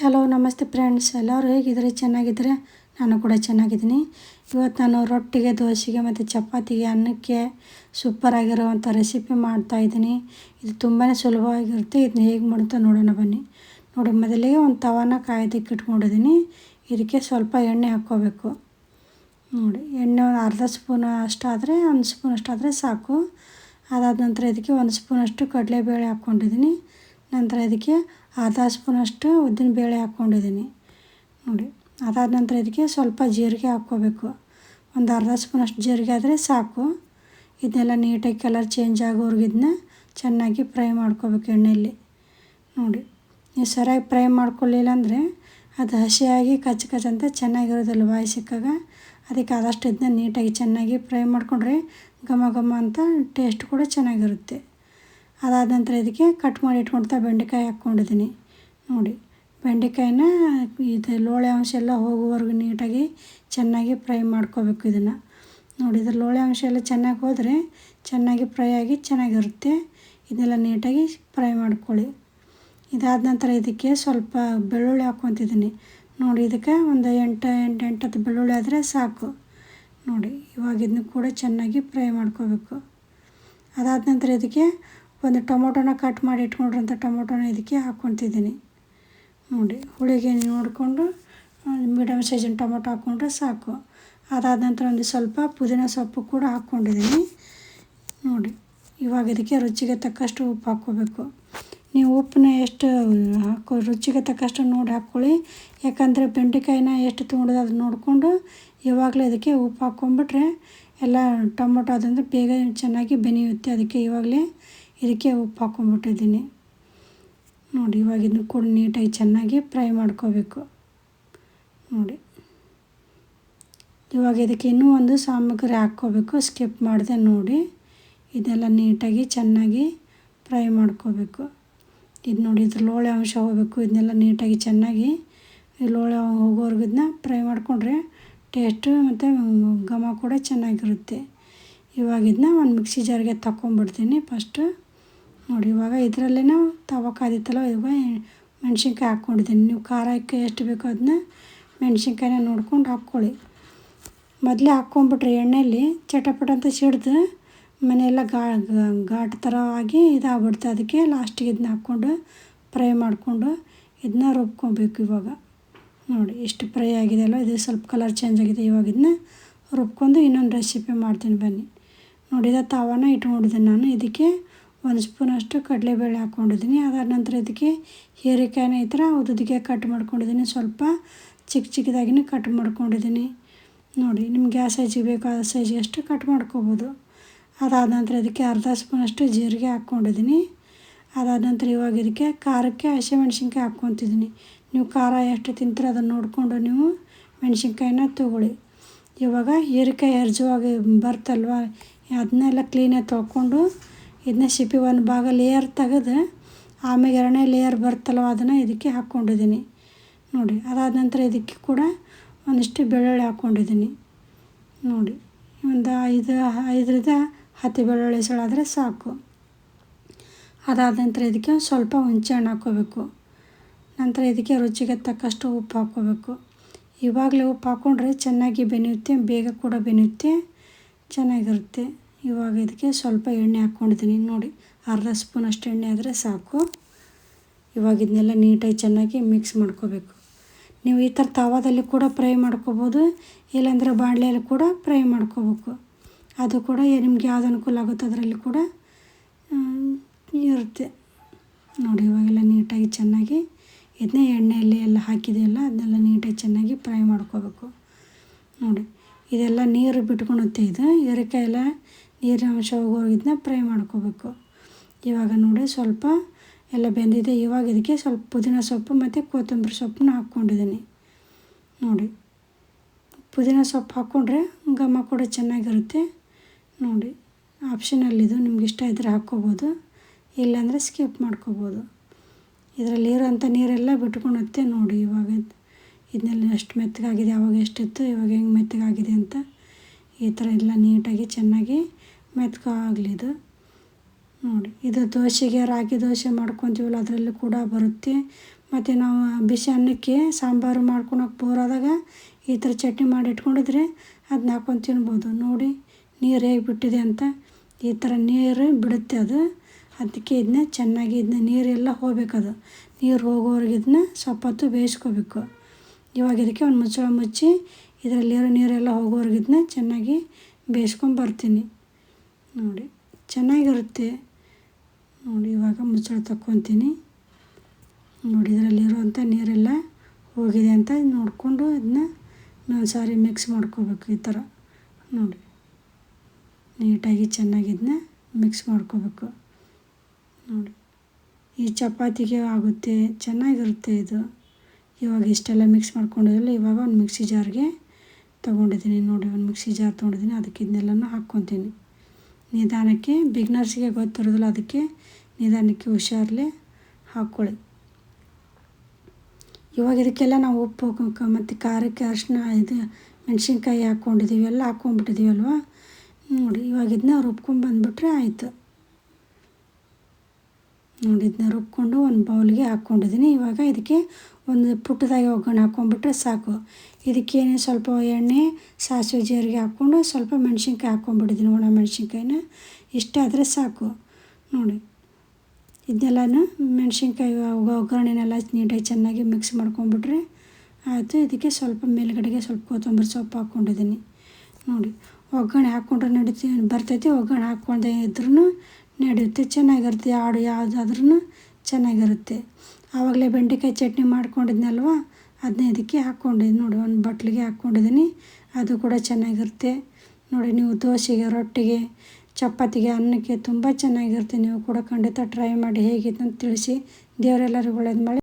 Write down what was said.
Hello ನಮಸ್ತೆ friends, ಎಲ್ಲರೂ ಹೇಗಿದ್ದೀರಿ? ಚೆನ್ನಾಗಿದ್ದರೆ ನಾನು ಕೂಡ ಚೆನ್ನಾಗಿದ್ದೀನಿ. ಇವತ್ತು ನಾನು ರೊಟ್ಟಿಗೆ, ದೋಸೆಗೆ ಮತ್ತು ಚಪಾತಿಗೆ, ಅನ್ನಕ್ಕೆ ಸೂಪರಾಗಿರುವಂಥ ರೆಸಿಪಿ ಮಾಡ್ತಾಯಿದ್ದೀನಿ. ಇದು ತುಂಬಾ ಸುಲಭವಾಗಿರುತ್ತೆ. ಇದನ್ನ ಹೇಗೆ ಮಾಡುತ್ತಾ ನೋಡೋಣ ಬನ್ನಿ. ನೋಡಿ, ಮೊದಲಿಗೆ ಒಂದು ತವಾನ ಕಾಯ್ದಕ್ಕೆ ಇಟ್ಕೊಂಡಿದ್ದೀನಿ. ಇದಕ್ಕೆ ಸ್ವಲ್ಪ ಎಣ್ಣೆ ಹಾಕ್ಕೋಬೇಕು. ನೋಡಿ, ಎಣ್ಣೆ ಒಂದು ಅರ್ಧ ಸ್ಪೂನ್ ಅಷ್ಟಾದರೆ, 1 ಸ್ಪೂನ್ ಅಷ್ಟಾದರೆ ಸಾಕು. ಅದಾದ ನಂತರ ಇದಕ್ಕೆ 1 ಸ್ಪೂನಷ್ಟು ಕಡಲೆಬೇಳೆ ಹಾಕ್ಕೊಂಡಿದ್ದೀನಿ. ನಂತರ ಇದಕ್ಕೆ ಅರ್ಧ ಸ್ಪೂನಷ್ಟು ಉದ್ದಿನಬೇಳೆ ಹಾಕ್ಕೊಂಡಿದ್ದೀನಿ. ನೋಡಿ, ಅದಾದ ನಂತರ ಇದಕ್ಕೆ ಸ್ವಲ್ಪ ಜೀರಿಗೆ ಹಾಕ್ಕೋಬೇಕು. ಒಂದು ಅರ್ಧ ಸ್ಪೂನಷ್ಟು ಜೀರಿಗೆ ಆದರೆ ಸಾಕು. ಇದನ್ನೆಲ್ಲ ನೀಟಾಗಿ ಕಲರ್ ಚೇಂಜ್ ಆಗೋವರೆಗೆ ಇದನ್ನ ಚೆನ್ನಾಗಿ ಫ್ರೈ ಮಾಡ್ಕೋಬೇಕು ಎಣ್ಣೆಯಲ್ಲಿ. ನೋಡಿ, ನೀವು ಸರಿಯಾಗಿ ಫ್ರೈ ಮಾಡ್ಕೊಳ್ಳಿಲ್ಲ ಅಂದರೆ ಅದು ಹಸಿಯಾಗಿ ಕಚ್ ಅಂತ ಚೆನ್ನಾಗಿರೋದಿಲ್ಲ ಬಾಯಿ ಸಿಕ್ಕಾಗ. ಅದಕ್ಕೆ ಆದಷ್ಟು ಇದನ್ನ ನೀಟಾಗಿ ಚೆನ್ನಾಗಿ ಫ್ರೈ ಮಾಡಿಕೊಂಡ್ರೆ ಘಮ ಘಮ ಅಂತ ಟೇಸ್ಟ್ ಕೂಡ ಚೆನ್ನಾಗಿರುತ್ತೆ. ಅದಾದ ನಂತರ ಇದಕ್ಕೆ ಕಟ್ ಮಾಡಿ ಇಟ್ಕೊಳ್ತಾ ಬೆಂಡೆಕಾಯಿ ಹಾಕ್ಕೊಂಡಿದ್ದೀನಿ. ನೋಡಿ, ಬೆಂಡೆಕಾಯಿನ ಇದು ಲೋಳೆ ಅಂಶ ಎಲ್ಲ ಹೋಗುವವರೆಗೂ ನೀಟಾಗಿ ಚೆನ್ನಾಗಿ ಫ್ರೈ ಮಾಡ್ಕೋಬೇಕು ಇದನ್ನು. ನೋಡಿ, ಇದ್ರ ಲೋಳೆ ಅಂಶ ಎಲ್ಲ ಚೆನ್ನಾಗಿ ಹೋದರೆ ಚೆನ್ನಾಗಿ ಫ್ರೈ ಆಗಿ ಚೆನ್ನಾಗಿರುತ್ತೆ. ಇದನ್ನೆಲ್ಲ ನೀಟಾಗಿ ಫ್ರೈ ಮಾಡ್ಕೊಳ್ಳಿ. ಇದಾದ ನಂತರ ಇದಕ್ಕೆ ಸ್ವಲ್ಪ ಬೆಳ್ಳುಳ್ಳಿ ಹಾಕ್ಕೊತಿದ್ದೀನಿ. ನೋಡಿ, ಇದಕ್ಕೆ ಒಂದು 8-10 ಬೆಳ್ಳುಳ್ಳಿ ಆದರೆ ಸಾಕು. ನೋಡಿ, ಇವಾಗ ಇದನ್ನು ಕೂಡ ಚೆನ್ನಾಗಿ ಫ್ರೈ ಮಾಡ್ಕೋಬೇಕು. ಅದಾದ ನಂತರ ಇದಕ್ಕೆ ಒಂದು ಟೊಮೊಟೊನ ಕಟ್ ಮಾಡಿ ಇಟ್ಕೊಂಡಿರೋಂಥ ಟೊಮೊಟೊನ ಇದಕ್ಕೆ ಹಾಕ್ಕೊತಿದ್ದೀನಿ. ನೋಡಿ, ಹುಳಿಗೆ ನೋಡಿಕೊಂಡು ಮೀಡಿಯಮ್ ಸೈಜಿನ ಟೊಮೊಟೊ ಹಾಕ್ಕೊಂಡ್ರೆ ಸಾಕು. ಅದಾದ ನಂತರ ಒಂದು ಸ್ವಲ್ಪ ಪುದೀನ ಸೊಪ್ಪು ಕೂಡ ಹಾಕ್ಕೊಂಡಿದ್ದೀನಿ. ನೋಡಿ, ಇವಾಗ ಇದಕ್ಕೆ ರುಚಿಗೆ ತಕ್ಕಷ್ಟು ಉಪ್ಪು ಹಾಕ್ಕೋಬೇಕು. ನೀವು ಉಪ್ಪನ್ನ ಎಷ್ಟು ರುಚಿಗೆ ತಕ್ಕಷ್ಟು ನೋಡಿ ಹಾಕ್ಕೊಳ್ಳಿ. ಯಾಕಂದರೆ ಬೆಂಡೆಕಾಯಿನ ಎಷ್ಟು ತೊಗೊಂಡಿದೆ ಅದನ್ನ ನೋಡಿಕೊಂಡು ಇವಾಗಲೇ ಇದಕ್ಕೆ ಉಪ್ಪು ಹಾಕ್ಕೊಂಬಿಟ್ರೆ ಎಲ್ಲ ಟೊಮೊಟೊ ಅದಂದ್ರೆ ಬೇಗ ಚೆನ್ನಾಗಿ ಬೆನೆಯುತ್ತೆ. ಅದಕ್ಕೆ ಇವಾಗಲೇ ಇದಕ್ಕೆ ಉಪ್ಪು ಹಾಕ್ಕೊಂಬಿಟ್ಟಿದ್ದೀನಿ. ನೋಡಿ, ಇವಾಗ ಇದನ್ನು ಕೂಡ ನೀಟಾಗಿ ಚೆನ್ನಾಗಿ ಫ್ರೈ ಮಾಡ್ಕೋಬೇಕು. ನೋಡಿ, ಇವಾಗ ಇದಕ್ಕೆ ಇನ್ನೂ ಒಂದು ಸಾಮಗ್ರಿ ಹಾಕ್ಕೋಬೇಕು, ಸ್ಕಿಪ್ ಮಾಡಿದೆ. ನೋಡಿ, ಇದೆಲ್ಲ ನೀಟಾಗಿ ಚೆನ್ನಾಗಿ ಫ್ರೈ ಮಾಡ್ಕೋಬೇಕು. ಇದು ನೋಡಿ, ಇದ್ರ ಲೋಳೆ ಅಂಶ ಹೋಗಬೇಕು. ಇದನ್ನೆಲ್ಲ ನೀಟಾಗಿ ಚೆನ್ನಾಗಿ ಲೋಳೆ ಹೋಗೋವರೆಗೂ ಇದನ್ನ ಫ್ರೈ ಮಾಡಿಕೊಂಡ್ರೆ ಟೇಸ್ಟು ಮತ್ತು ಘಮ ಕೂಡ ಚೆನ್ನಾಗಿರುತ್ತೆ. ಇವಾಗ ಇದನ್ನ ಒಂದು ಮಿಕ್ಸಿ ಜಾರ್ಗೆ ತಗೊಂಬಿಡ್ತೀನಿ ಫಸ್ಟು. ನೋಡಿ, ಇವಾಗ ಇದರಲ್ಲೇ ನಾವು ತವ ಕಾದಿತ್ತಲ್ಲ, ಇವಾಗ ಮೆಣಸಿನ್ಕಾಯಿ ಹಾಕ್ಕೊಂಡಿದ್ದೀನಿ. ನೀವು ಖಾರಕ್ಕೆ ಎಷ್ಟು ಬೇಕೋ ಅದನ್ನ ಮೆಣಸಿನ್ಕಾಯಿನ ನೋಡ್ಕೊಂಡು ಹಾಕ್ಕೊಳ್ಳಿ. ಮೊದಲೇ ಹಾಕ್ಕೊಂಬಿಟ್ರೆ ಎಣ್ಣೆಯಲ್ಲಿ ಚಟಪಟ ಅಂತ ಸಿಡ್ದು ಮನೆಯೆಲ್ಲ ಘಾಟ್ ಥರ ಆಗಿ ಇದಾಗ್ಬಿಡುತ್ತೆ. ಅದಕ್ಕೆ ಲಾಸ್ಟಿಗೆ ಇದನ್ನ ಹಾಕ್ಕೊಂಡು ಫ್ರೈ ಮಾಡಿಕೊಂಡು ಇದನ್ನ ರುಬ್ಕೊಬೇಕು. ಇವಾಗ ನೋಡಿ, ಇಷ್ಟು ಫ್ರೈ ಆಗಿದೆಯಲ್ಲ, ಇದು ಸ್ವಲ್ಪ ಕಲರ್ ಚೇಂಜ್ ಆಗಿದೆ. ಇವಾಗ ಇದನ್ನ ರುಬ್ಕೊಂಡು ಇನ್ನೊಂದು ರೆಸಿಪಿ ಮಾಡ್ತೀನಿ ಬನ್ನಿ. ನೋಡಿ, ಇದು ತವಾನ ಇಟ್ಕೊಂಡಿದ್ದೀನಿ ನಾನು. ಇದಕ್ಕೆ 1 ಸ್ಪೂನಷ್ಟು ಕಡಲೆಬೇಳೆ ಹಾಕ್ಕೊಂಡಿದ್ದೀನಿ. ಅದಾದ ನಂತರ ಇದಕ್ಕೆ ಹೀರೆಕಾಯಿನ ಈ ಥರ ಉದ್ದುಗೆ ಕಟ್ ಮಾಡ್ಕೊಂಡಿದ್ದೀನಿ. ಸ್ವಲ್ಪ ಚಿಕ್ಕದಾಗಿನೇ ಕಟ್ ಮಾಡ್ಕೊಂಡಿದ್ದೀನಿ. ನೋಡಿ, ನಿಮ್ಗೆ ಯಾವ ಸೈಜಿಗೆ ಬೇಕೋ ಆ ಸೈಜಿಗೆ ಅಷ್ಟು ಕಟ್ ಮಾಡ್ಕೋಬೋದು. ಅದಾದ ನಂತರ ಇದಕ್ಕೆ ಅರ್ಧ ಸ್ಪೂನಷ್ಟು ಜೀರಿಗೆ ಹಾಕ್ಕೊಂಡಿದ್ದೀನಿ. ಅದಾದ ನಂತರ ಇವಾಗ ಇದಕ್ಕೆ ಖಾರಕ್ಕೆ ಹಸಿಮೆಣ್ಸಿನ್ಕಾಯಿ ಹಾಕ್ಕೊತಿದ್ದೀನಿ. ನೀವು ಖಾರ ಎಷ್ಟು ತಿಂತೀರ ಅದನ್ನು ನೋಡಿಕೊಂಡು ನೀವು ಮೆಣಸಿನ್ಕಾಯಿನ ತೊಗೊಳ್ಳಿ. ಇವಾಗ ಹೀರೆಕಾಯಿ ಹೆರ್ಜುವಾಗಿ ಬರ್ತಲ್ವ, ಅದನ್ನೆಲ್ಲ ಕ್ಲೀನಾಗಿ ತೊಳ್ಕೊಂಡು ಇದನ್ನ ಸಿಪ್ಪೆ ಒಂದು ಭಾಗ ಲೇಯರ್ ತೆಗೆದು ಆಮೇಲೆ 2ನೇ ಲೇಯರ್ ಬರ್ತಲ್ವ ಅದನ್ನು ಇದಕ್ಕೆ ಹಾಕ್ಕೊಂಡಿದ್ದೀನಿ. ನೋಡಿ, ಅದಾದ ನಂತರ ಇದಕ್ಕೆ ಕೂಡ ಒಂದಿಷ್ಟು ಬೆಳ್ಳುಳ್ಳಿ ಹಾಕ್ಕೊಂಡಿದ್ದೀನಿ. ನೋಡಿ, ಒಂದು 5ರಿಂದ 10 ಬೆಳ್ಳುಳ್ಳಿ ಎಸಳಾದರೆ ಸಾಕು. ಅದಾದ ನಂತರ ಇದಕ್ಕೆ ಸ್ವಲ್ಪ ಹುಣಸೆಹಣ್ಣು ಹಾಕ್ಕೋಬೇಕು. ನಂತರ ಇದಕ್ಕೆ ರುಚಿಗೆ ತಕ್ಕಷ್ಟು ಉಪ್ಪು ಹಾಕ್ಕೋಬೇಕು. ಇವಾಗಲೇ ಉಪ್ಪು ಹಾಕ್ಕೊಂಡ್ರೆ ಚೆನ್ನಾಗಿ ಬೆನೆಯುತ್ತೆ, ಬೇಗ ಕೂಡ ಬೆನೆಯುತ್ತೆ, ಚೆನ್ನಾಗಿರುತ್ತೆ. ಇವಾಗ ಇದಕ್ಕೆ ಸ್ವಲ್ಪ ಎಣ್ಣೆ ಹಾಕ್ಕೊಂಡಿದ್ದೀನಿ. ನೋಡಿ, ಅರ್ಧ ಸ್ಪೂನಷ್ಟು ಎಣ್ಣೆ ಆದರೆ ಸಾಕು. ಇವಾಗ ಇದನ್ನೆಲ್ಲ ನೀಟಾಗಿ ಚೆನ್ನಾಗಿ ಮಿಕ್ಸ್ ಮಾಡ್ಕೋಬೇಕು. ನೀವು ಈ ಥರ ತವಾದಲ್ಲಿ ಕೂಡ ಫ್ರೈ ಮಾಡ್ಕೋಬೋದು, ಇಲ್ಲಾಂದರೆ ಬಾಣಲೆಯಲ್ಲಿ ಕೂಡ ಫ್ರೈ ಮಾಡ್ಕೋಬೇಕು. ಅದು ಕೂಡ ನಿಮ್ಗೆ ಯಾವ್ದು ಅನುಕೂಲ ಆಗುತ್ತೋ ಅದರಲ್ಲಿ ಕೂಡ ಇರುತ್ತೆ. ನೋಡಿ, ಇವಾಗೆಲ್ಲ ನೀಟಾಗಿ ಚೆನ್ನಾಗಿ ಇದನ್ನೇ ಎಣ್ಣೆಯಲ್ಲಿ ಎಲ್ಲ ಹಾಕಿದೆಯಲ್ಲ ಅದನ್ನೆಲ್ಲ ನೀಟಾಗಿ ಚೆನ್ನಾಗಿ ಫ್ರೈ ಮಾಡ್ಕೋಬೇಕು. ನೋಡಿ, ಇದೆಲ್ಲ ನೀರು ಬಿಟ್ಕೊಳುತ್ತೆ. ಇದು ಹೀರೆಕಾಯಿ ಎಲ್ಲ ನೀರಿನ ಅಂಶ ಹೋಗೋವರೆಗೆ ಇದನ್ನ ಫ್ರೈ ಮಾಡ್ಕೋಬೇಕು. ಇವಾಗ ನೋಡಿ, ಸ್ವಲ್ಪ ಎಲ್ಲ ಬೆಂದಿದೆ. ಇವಾಗ ಇದಕ್ಕೆ ಸ್ವಲ್ಪ ಪುದೀನ ಸೊಪ್ಪು ಮತ್ತು ಕೊತ್ತಂಬರಿ ಸೊಪ್ಪನ್ನ ಹಾಕ್ಕೊಂಡಿದ್ದೀನಿ. ನೋಡಿ, ಪುದೀನ ಸೊಪ್ಪು ಹಾಕ್ಕೊಂಡ್ರೆ ಘಮ ಕೂಡ ಚೆನ್ನಾಗಿರುತ್ತೆ. ನೋಡಿ, ಆಪ್ಷನಲ್ಲಿದು, ನಿಮ್ಗೆ ಇಷ್ಟ ಇದ್ದರೆ ಹಾಕ್ಕೋಬೋದು, ಇಲ್ಲಾಂದರೆ ಸ್ಕಿಪ್ ಮಾಡ್ಕೋಬೋದು. ಇದರಲ್ಲಿ ಇರೋಂಥ ನೀರೆಲ್ಲ ಬಿಟ್ಕೊಳುತ್ತೆ. ನೋಡಿ, ಇವಾಗ ಇದನ್ನೆಲ್ಲ ಎಷ್ಟು ಮೆತ್ತಗಾಗಿದೆ, ಆವಾಗ ಎಷ್ಟಿತ್ತು, ಇವಾಗ ಹೆಂಗೆ ಮೆತ್ತಗಾಗಿದೆ ಅಂತ ಈ ಥರ ಎಲ್ಲ ನೀಟಾಗಿ ಚೆನ್ನಾಗಿ ಮೆತ್ತಗಾಗಲಿದು. ನೋಡಿ, ಇದು ದೋಸೆಗೆ ರಾಗಿ ದೋಸೆ ಮಾಡ್ಕೊತೀವಲ್ಲ ಅದರಲ್ಲಿ ಕೂಡ ಬರುತ್ತೆ. ಮತ್ತು ನಾವು ಬಿಸಿ ಅನ್ನಕ್ಕೆ ಸಾಂಬಾರು ಮಾಡ್ಕೊಳಕ್ಕೆ ಬೋರ್ ಆದಾಗ ಈ ಥರ ಚಟ್ನಿ ಮಾಡಿ ಇಟ್ಕೊಂಡಿದ್ರೆ ಅದನ್ನ ಹಾಕ್ಕೊಂಡು ತಿನ್ಬೋದು. ನೋಡಿ ನೀರು ಹೇಗೆ ಬಿಟ್ಟಿದೆ ಅಂತ, ಈ ಥರ ನೀರು ಬಿಡುತ್ತೆ ಅದು. ಅದಕ್ಕೆ ಇದನ್ನ ಚೆನ್ನಾಗಿ ನೀರೆಲ್ಲ ಹೋಗ್ಬೇಕದು. ನೀರು ಹೋಗೋವರೆಗೆ ಇದನ್ನ ಸ್ವಲ್ಪ ಹೊತ್ತು ಬೇಯಿಸ್ಕೋಬೇಕು. ಇವಾಗ ಇದಕ್ಕೆ ಒಂದು ಮುಚ್ಚಳ ಮುಚ್ಚಿ ಇದರಲ್ಲಿರೋ ನೀರೆಲ್ಲ ಹೋಗೋವರೆಗೆ ಇದನ್ನ ಚೆನ್ನಾಗಿ ಬೇಯಿಸ್ಕೊಂಬರ್ತೀನಿ. ನೋಡಿ ಚೆನ್ನಾಗಿರುತ್ತೆ. ನೋಡಿ ಇವಾಗ ಮುಚ್ಚಳ ತಕ್ಕೊತೀನಿ. ನೋಡಿ ಇದರಲ್ಲಿರುವಂಥ ನೀರೆಲ್ಲ ಹೋಗಿದೆ ಅಂತ ನೋಡಿಕೊಂಡು ಇದನ್ನ ಇನ್ನೊಂದು ಸಾರಿ ಮಿಕ್ಸ್ ಮಾಡ್ಕೋಬೇಕು. ಈ ಥರ ನೋಡಿ ನೀಟಾಗಿ ಚೆನ್ನಾಗಿ ಇದನ್ನ ಮಿಕ್ಸ್ ಮಾಡ್ಕೋಬೇಕು. ನೋಡಿ ಈ ಚಪಾತಿಗೆ ಆಗುತ್ತೆ, ಚೆನ್ನಾಗಿರುತ್ತೆ ಇದು. ಇವಾಗ ಇಷ್ಟೆಲ್ಲ ಮಿಕ್ಸ್ ಮಾಡ್ಕೊಂಡಿದ್ರಲ್ಲ, ಇವಾಗ ಒಂದು ಮಿಕ್ಸಿ ಜಾರ್ಗೆ ತೊಗೊಂಡಿದ್ದೀನಿ. ನೋಡಿ ಒಂದು ಮಿಕ್ಸಿ ಜಾರ್ ತೊಗೊಂಡಿದ್ದೀನಿ, ಅದಕ್ಕೆ ಇದನ್ನೆಲ್ಲನೂ ಹಾಕ್ಕೊತೀನಿ. ನಿಧಾನಕ್ಕೆ ಬಿಗ್ನರ್ಸಿಗೆ ಗೊತ್ತಿರೋದಿಲ್ಲ, ಅದಕ್ಕೆ ನಿಧಾನಕ್ಕೆ ಹುಷಾರಲ್ಲೇ ಹಾಕ್ಕೊಳ್ಳಿ. ಇವಾಗ ಇದಕ್ಕೆಲ್ಲ ನಾವು ಉಪ್ಪು ಮತ್ತು ಖಾರಕ್ಕೆ ಅರಿಶಿನ ಇದು ಮೆಣಸಿನ್ಕಾಯಿ ಹಾಕ್ಕೊಂಡಿದ್ದೀವಿ, ಎಲ್ಲ ಹಾಕ್ಕೊಂಬಿಟ್ಟಿದ್ದೀವಿ ಅಲ್ವಾ. ನೋಡಿ ಇವಾಗ ಇದನ್ನ ರುಬ್ಕೊಂಡ್ಬಂದ್ಬಿಟ್ರೆ ಆಯಿತು. ನೋಡಿ ಇದನ್ನ ರುಬ್ಕೊಂಡು ಒಂದು ಬೌಲ್ಗೆ ಹಾಕ್ಕೊಂಡಿದ್ದೀನಿ. ಇವಾಗ ಇದಕ್ಕೆ ಒಂದು ಪುಟ್ಟದಾಗಿ ಒಗ್ಗರಣೆ ಹಾಕ್ಕೊಂಬಿಟ್ರೆ ಸಾಕು. ಇದಕ್ಕೇನೆ ಸ್ವಲ್ಪ ಎಣ್ಣೆ, ಸಾಸಿವೆ, ಜೀರಿಗೆ ಹಾಕ್ಕೊಂಡು ಸ್ವಲ್ಪ ಮೆಣಸಿನ್ಕಾಯಿ ಹಾಕ್ಕೊಂಬಿಟ್ಟಿದ್ದೀನಿ, ಒಣ ಮೆಣಸಿನ್ಕಾಯಿನ. ಇಷ್ಟ ಆದರೆ ಸಾಕು. ನೋಡಿ ಇದನ್ನೆಲ್ಲನೂ ಮೆಣಸಿನ್ಕಾಯಿ ಒಗ್ಗರಣೆನೆಲ್ಲ ನೀಟಾಗಿ ಚೆನ್ನಾಗಿ ಮಿಕ್ಸ್ ಮಾಡ್ಕೊಂಬಿಟ್ರೆ ಆಯಿತು. ಇದಕ್ಕೆ ಸ್ವಲ್ಪ ಮೇಲ್ಗಡೆಗೆ ಸ್ವಲ್ಪ ಕೊತ್ತಂಬರಿ ಸೊಪ್ಪು ಹಾಕ್ಕೊಂಡಿದ್ದೀನಿ. ನೋಡಿ ಒಗ್ಗರಣೆ ಹಾಕ್ಕೊಂಡ್ರೆ ಬರ್ತೈತಿ, ಒಗ್ಗರಣೆ ಹಾಕ್ಕೊಂಡೇ ಇದ್ರೂ ನಡೆಯುತ್ತೆ, ಚೆನ್ನಾಗಿರುತ್ತೆ. ಯಾವುದಾದ್ರೂ ಚೆನ್ನಾಗಿರುತ್ತೆ. ಆವಾಗಲೇ ಬೆಂಡೆಕಾಯಿ ಚಟ್ನಿ ಮಾಡ್ಕೊಂಡಿದ್ನಲ್ವ, ಅದನ್ನ ಇದಕ್ಕೆ ಹಾಕ್ಕೊಂಡಿದ್ದೀನಿ. ನೋಡಿ ಒಂದು ಬಟ್ಲಿಗೆ ಹಾಕ್ಕೊಂಡಿದ್ದೀನಿ, ಅದು ಕೂಡ ಚೆನ್ನಾಗಿರುತ್ತೆ. ನೋಡಿ ನೀವು ದೋಸೆಗೆ, ರೊಟ್ಟಿಗೆ, ಚಪಾತಿಗೆ, ಅನ್ನಕ್ಕೆ ತುಂಬ ಚೆನ್ನಾಗಿರುತ್ತೆ. ನೀವು ಕೂಡ ಖಂಡಿತ ಟ್ರೈ ಮಾಡಿ ಹೇಗಿತ್ತು ಅಂತ ತಿಳಿಸಿ. ದೇವರೆಲ್ಲರಿಗೂ ಒಳ್ಳೇದು ಮಾಡಿ.